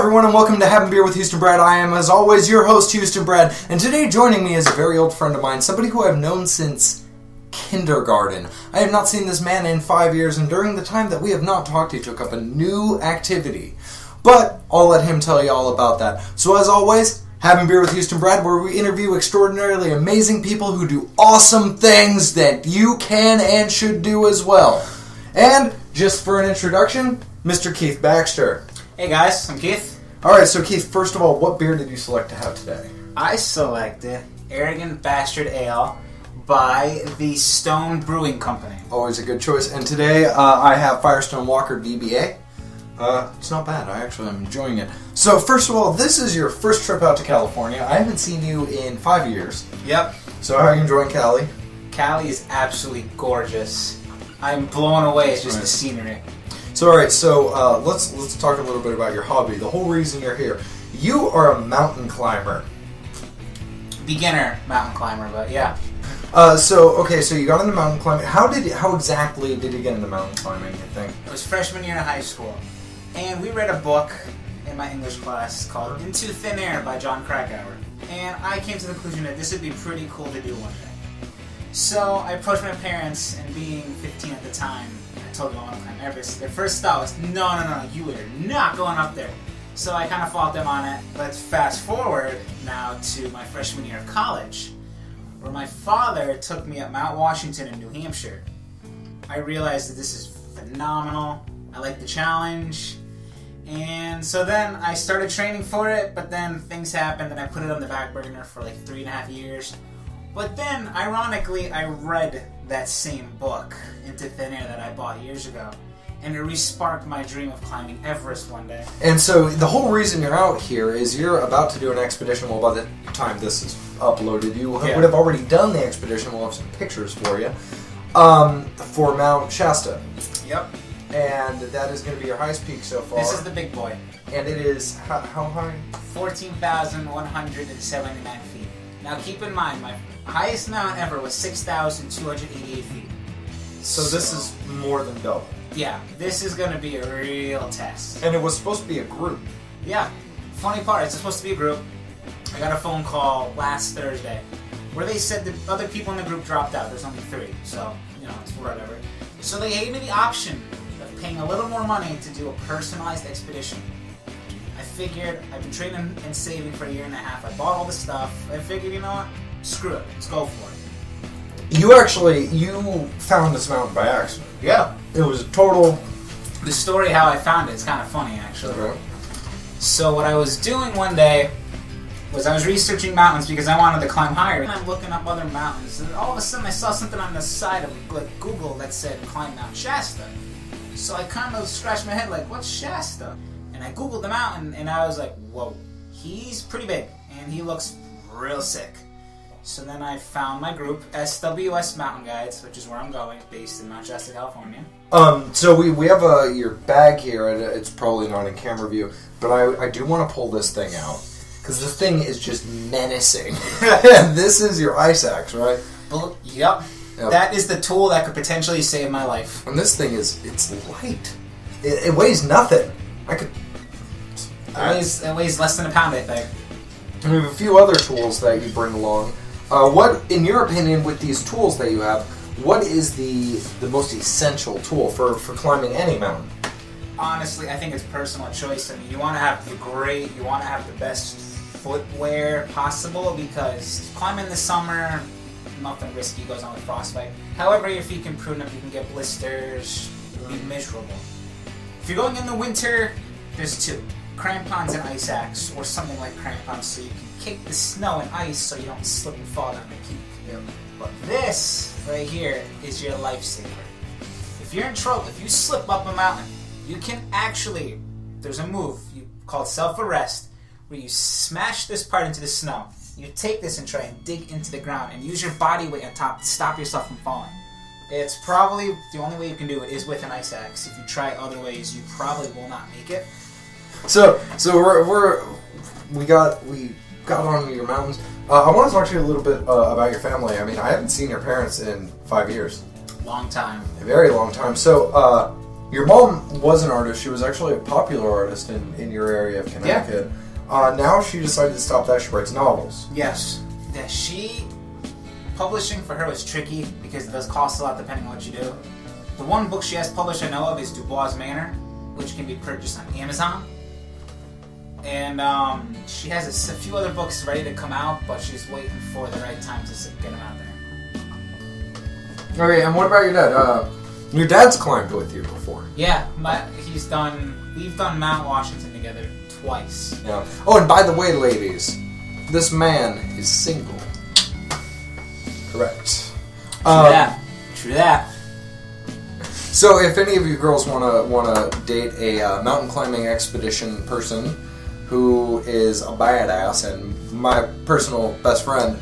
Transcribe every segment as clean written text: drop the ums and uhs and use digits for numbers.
everyone, and welcome to Having Beer with HoustonBrad. I am, as always, your host, HoustonBrad, and today joining me is a very old friend of mine, somebody who I've known since kindergarten. I have not seen this man in 5 years, and during the time that we have not talked, he took up a new activity. But I'll let him tell you all about that. So as always, Having Beer with HoustonBrad, where we interview extraordinarily amazing people who do awesome things that you can and should do as well. And, just for an introduction, Mr. Keith Baxter. Hey guys, I'm Keith. Alright, so Keith, first of all, what beer did you select to have today? I selected Arrogant Bastard Ale by the Stone Brewing Company. Always a good choice. And today I have Firestone Walker VBA. It's not bad. I actually am enjoying it. So first of all, this is your first trip out to California. I haven't seen you in 5 years. Yep. So how are you enjoying Cali? Cali is absolutely gorgeous. I'm blown away at just the scenery. So alright, so let's talk a little bit about your hobby. The whole reason you're here. You are a mountain climber. Beginner mountain climber, but yeah. So you got into mountain climbing. How exactly did you get into mountain climbing, you think? It was freshman year in high school. And we read a book in my English class called Into Thin Air by John Krakauer. And I came to the conclusion that this would be pretty cool to do one day. So I approached my parents, and being 15 at the time, I told them I want to climb Everest. Their first thought was, no, you are not going up there. So I kind of fought them on it. Let's fast forward now to my freshman year of college, where my father took me up Mount Washington in New Hampshire. I realized that this is phenomenal. I like the challenge. And so then I started training for it, but then things happened and I put it on the back burner for like 3.5 years. But then, ironically, I read that same book, Into Thin Air, that I bought years ago. And it re-sparked my dream of climbing Everest one day. And so the whole reason you're out here is you're about to do an expedition. Well, by the time this is uploaded, you would have already done the expedition. We'll have some pictures for you. For Mount Shasta. Yep. And that is going to be your highest peak so far. This is the big boy. And it is, how high? 14,179 feet. Now keep in mind, my highest mountain ever was 6,288 feet. So this is more than double. Yeah, this is going to be a real test. And it was supposed to be a group. Yeah. Funny part, it's supposed to be a group. I got a phone call last Thursday where they said that other people in the group dropped out. There's only 3, so, it's whatever. So they gave me the option of paying a little more money to do a personalized expedition. I figured, I've been training and saving for 1.5 years. I bought all the stuff. I figured, you know what? Screw it. Let's go for it. You found this mountain by accident. Yeah. It was a total... The story how I found it is kind of funny, actually. Okay. So what I was doing one day was I was researching mountains because I wanted to climb higher. And I'm looking up other mountains, and all of a sudden I saw something on the side of Google that said climb Mount Shasta. So I kind of scratched my head like, what's Shasta? And I Googled the mountain, and I was like, whoa, he's pretty big, and he looks real sick. So then I found my group, SWS Mountain Guides, which is where I'm going, based in Mount Shasta, California. So we have your bag here, and it's probably not in camera view, but I do want to pull this thing out, because this thing is just menacing. This is your ice axe, right? Yep. That is the tool that could potentially save my life. And this thing it's light. It weighs nothing. It weighs less than a pound, I think. And we have a few other tools that you bring along. What, in your opinion, with these tools that you have, what is the most essential tool for climbing any mountain? Honestly, I think it's personal choice. I mean, you want to have the best footwear possible, because climbing in the summer, nothing risky goes on with frostbite. However, your feet can prune up, you can get blisters, it'll be miserable. If you're going in the winter, there's 2. Crampons and ice axe, or something like crampons, so you can kick the snow and ice so you don't slip and fall down the peak. Yep. But this right here is your lifesaver. If you're in trouble, if you slip up a mountain, you can actually, there's a move called self-arrest, where you smash this part into the snow. You take this and try and dig into the ground and use your body weight on top to stop yourself from falling. It's probably the only way you can do it is with an ice axe. If you try other ways, you probably will not make it. So we got on your mountains. I want to talk to you a little bit about your family. I mean, I haven't seen your parents in 5 years. Long time. A very long time. So Your mom was an artist. She was actually a popular artist in your area of Connecticut. Yeah. Now she decided to stop that. She writes novels. Yes. Yeah, publishing for her was tricky because it does cost a lot depending on what you do. The one book she has published I know of is Dubois Manor, which can be purchased on Amazon. And she has a few other books ready to come out, but she's waiting for the right time to get them out there. Okay, and what about your dad? Your dad's climbed with you before. Yeah, we've done Mount Washington together twice. Yeah. Oh, and by the way, ladies, this man is single. Correct. True that. So, if any of you girls wanna date a mountain climbing expedition person who is a badass and my personal best friend,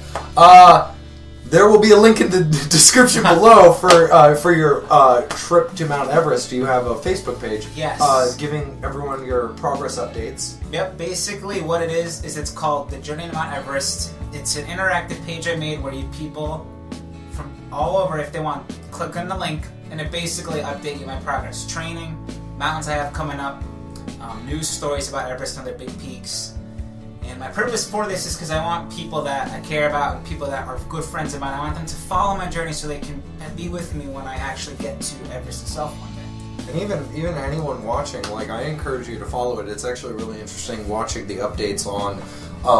there will be a link in the description below for your trip to Mount Everest. Do you have a Facebook page? Yes. Giving everyone your progress updates. Yep. Basically, what it is it's called the Journey to Mount Everest. It's an interactive page I made where people from all over, if they want, click on the link, and it basically update you my progress, training, mountains I have coming up, news stories about Everest and other big peaks. And my purpose for this is because I want people that I care about and people that are good friends of mine, I want them to follow my journey so they can be with me when I actually get to Everest itself one day. And even anyone watching, I encourage you to follow it. It's actually really interesting watching the updates on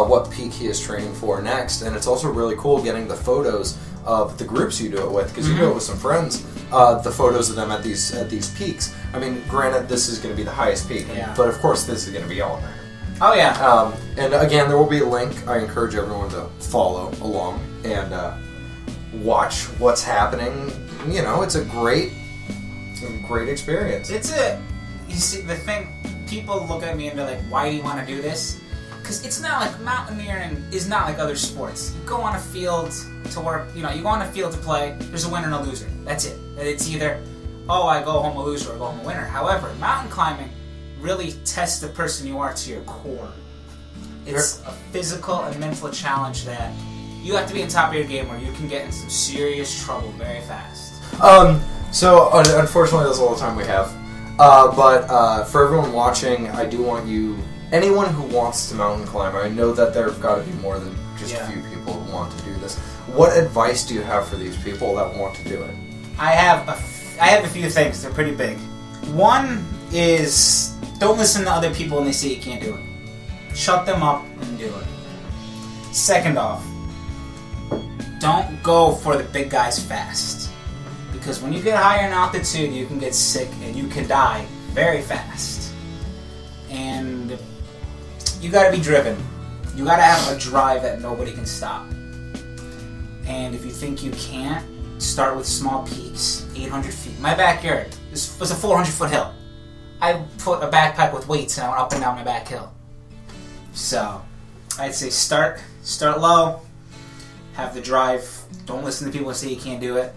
what peak he is training for next. And it's also really cool getting the photos of the groups you do it with, because you do it with some friends. The photos of them at these peaks. I mean, granted, this is going to be the highest peak, but of course, this is going to be all there. Oh yeah. And again, there will be a link. I encourage everyone to follow along and watch what's happening. You know, it's a great experience. You see, the thing, people look at me and they're like, "Why do you want to do this?" Because it's not like mountaineering is not like other sports. You go on a field to work, you go on a field to play, there's a winner and a loser. That's it. It's either, I go home a loser or I go home a winner. However, mountain climbing really tests the person you are to your core. It's a physical and mental challenge that you have to be on top of your game or you can get in some serious trouble very fast. So, unfortunately, that's all the time we have. But for everyone watching, I do want anyone who wants to mountain climb, I know that there have got to be more than just a few people who want to do this. What advice do you have for these people that want to do it? I have a few things. They're pretty big. One is, don't listen to other people when they say you can't do it. Shut them up and do it. Second off, don't go for the big guys fast. Because when you get higher in altitude, you can get sick and you can die very fast. And you gotta be driven. You gotta have a drive that nobody can stop. And if you think you can't, start with small peaks, 800 feet. My backyard was a 400-foot hill. I put a backpack with weights and I went up and down my back hill. So, I'd say start low, have the drive, don't listen to people who say you can't do it,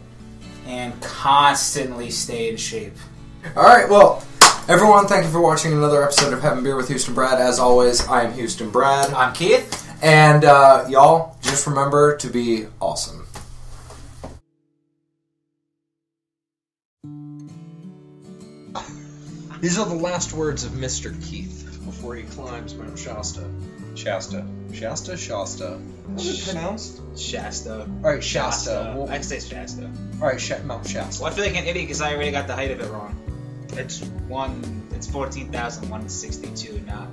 and constantly stay in shape. Alright, well, everyone, thank you for watching another episode of Having Beer with HoustonBrad. As always, I am HoustonBrad. I'm Keith. And, y'all, just remember to be awesome. These are the last words of Mr. Keith before he climbs Mount Shasta. Shasta. Shasta? How's it pronounced? Shasta. Alright, Shasta. Well, I'd say Shasta. Alright, Mount Shasta. Well, I feel like an idiot because I already got the height of it wrong. It's 14,162, not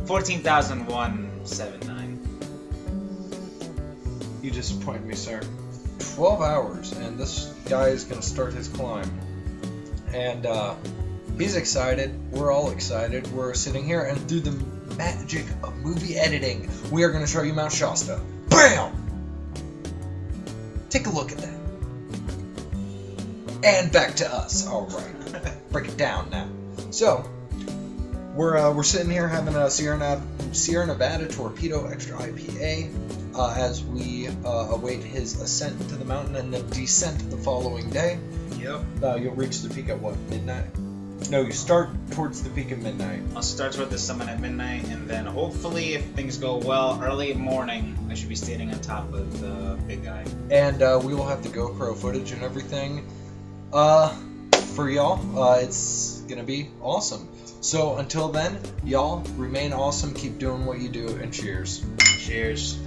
14,179. You disappoint me, sir. 12 hours, and this guy is going to start his climb. And, he's excited. We're all excited. We're sitting here, and through the magic of movie editing, we are going to show you Mount Shasta. BAM! Take a look at that. And back to us. All right. Break it down now. So, we're sitting here having a Sierra Nevada Torpedo Extra IPA as we await his ascent to the mountain and then descent the following day. Yep. You'll reach the peak at what, midnight? No, you start towards the peak at midnight. I'll start toward the summit at midnight, and then hopefully, if things go well, early morning, I should be standing on top of the big guy. And we will have the GoPro footage and everything. for y'all. It's going to be awesome. So until then, y'all, remain awesome, keep doing what you do, and cheers. Cheers.